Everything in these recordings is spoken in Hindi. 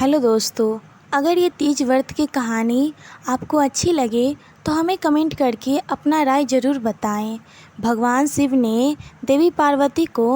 हेलो दोस्तों, अगर ये तीज व्रत की कहानी आपको अच्छी लगे तो हमें कमेंट करके अपना राय ज़रूर बताएं। भगवान शिव ने देवी पार्वती को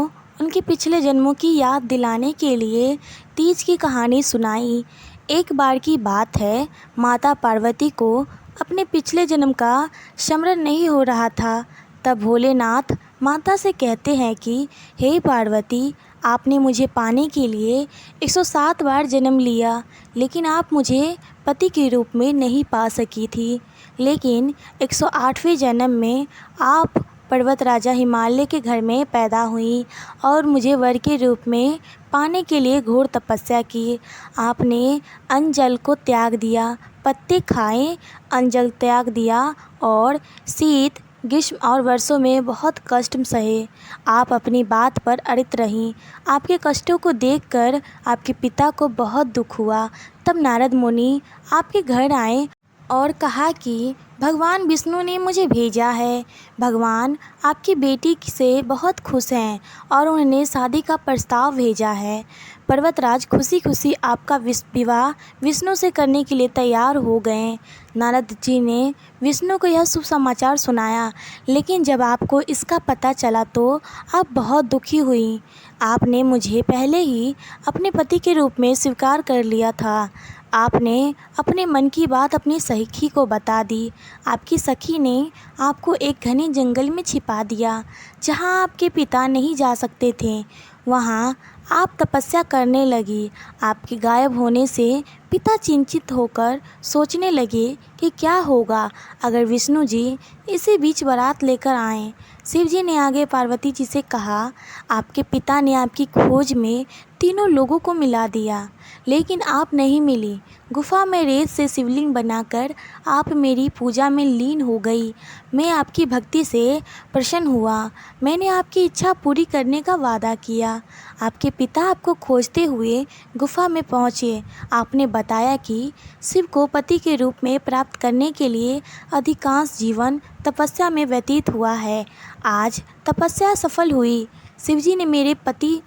उनके पिछले जन्मों की याद दिलाने के लिए तीज की कहानी सुनाई। एक बार की बात है, माता पार्वती को अपने पिछले जन्म का स्मरण नहीं हो रहा था। तब भोलेनाथ माता से कहते हैं कि हे पार्वती, आपने मुझे पाने के लिए 107 बार जन्म लिया, लेकिन आप मुझे पति के रूप में नहीं पा सकी थी। लेकिन 108वें जन्म में आप पर्वत राजा हिमालय के घर में पैदा हुई और मुझे वर के रूप में पाने के लिए घोर तपस्या की। आपने अन्न जल को त्याग दिया, पत्ते खाए, अन्न जल त्याग दिया और शीत, ग्रीष्म और वर्षों में बहुत कष्ट सहे। आप अपनी बात पर अड़ित रहीं। आपके कष्टों को देखकर आपके पिता को बहुत दुख हुआ। तब नारद मुनि आपके घर आए और कहा कि भगवान विष्णु ने मुझे भेजा है। भगवान आपकी बेटी से बहुत खुश हैं और उन्होंने शादी का प्रस्ताव भेजा है। पर्वतराज खुशी खुशी आपका विवाह विष्णु से करने के लिए तैयार हो गए। नारद जी ने विष्णु को यह शुभ समाचार सुनाया, लेकिन जब आपको इसका पता चला तो आप बहुत दुखी हुई। आपने मुझे पहले ही अपने पति के रूप में स्वीकार कर लिया था। आपने अपने मन की बात अपनी सखी को बता दी। आपकी सखी ने आपको एक घने जंगल में छिपा दिया, जहां आपके पिता नहीं जा सकते थे। वहां आप तपस्या करने लगी। आपके गायब होने से पिता चिंतित होकर सोचने लगे कि क्या होगा अगर विष्णु जी इसी बीच बारात लेकर आएं। शिव जी ने आगे पार्वती जी से कहा, आपके पिता ने आपकी खोज में तीनों लोगों को मिला दिया, लेकिन आप नहीं मिली। गुफा में रेत से शिवलिंग बनाकर आप मेरी पूजा में लीन हो गई। मैं आपकी भक्ति से प्रसन्न हुआ। मैंने आपकी इच्छा पूरी करने का वादा किया। आपके पिता आपको खोजते हुए गुफा में पहुँचे। आपने बताया कि शिव को पति के रूप में प्राप्त करने के लिए अधिकांश जीवन तपस्या में व्यतीत हुआ है। आज तपस्या सफल हुई। शिवजी ने मेरे पति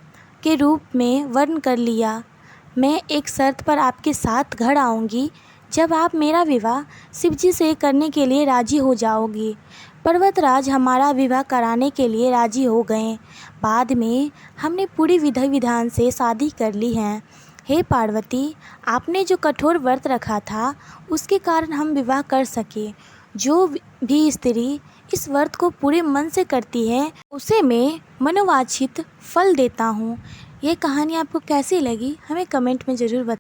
के रूप में वर्ण कर लिया। मैं एक शर्त पर आपके साथ घर आऊँगी, जब आप मेरा विवाह शिवजी से करने के लिए राजी हो जाओगी। पर्वतराज हमारा विवाह कराने के लिए राजी हो गए। बाद में हमने पूरी विधि विधान से शादी कर ली है। हे पार्वती, आपने जो कठोर व्रत रखा था उसके कारण हम विवाह कर सके। जो भी स्त्री इस व्रत को पूरे मन से करती है उसे मैं मनोवांछित फल देता हूँ। ये कहानी आपको कैसी लगी हमें कमेंट में ज़रूर बताएं।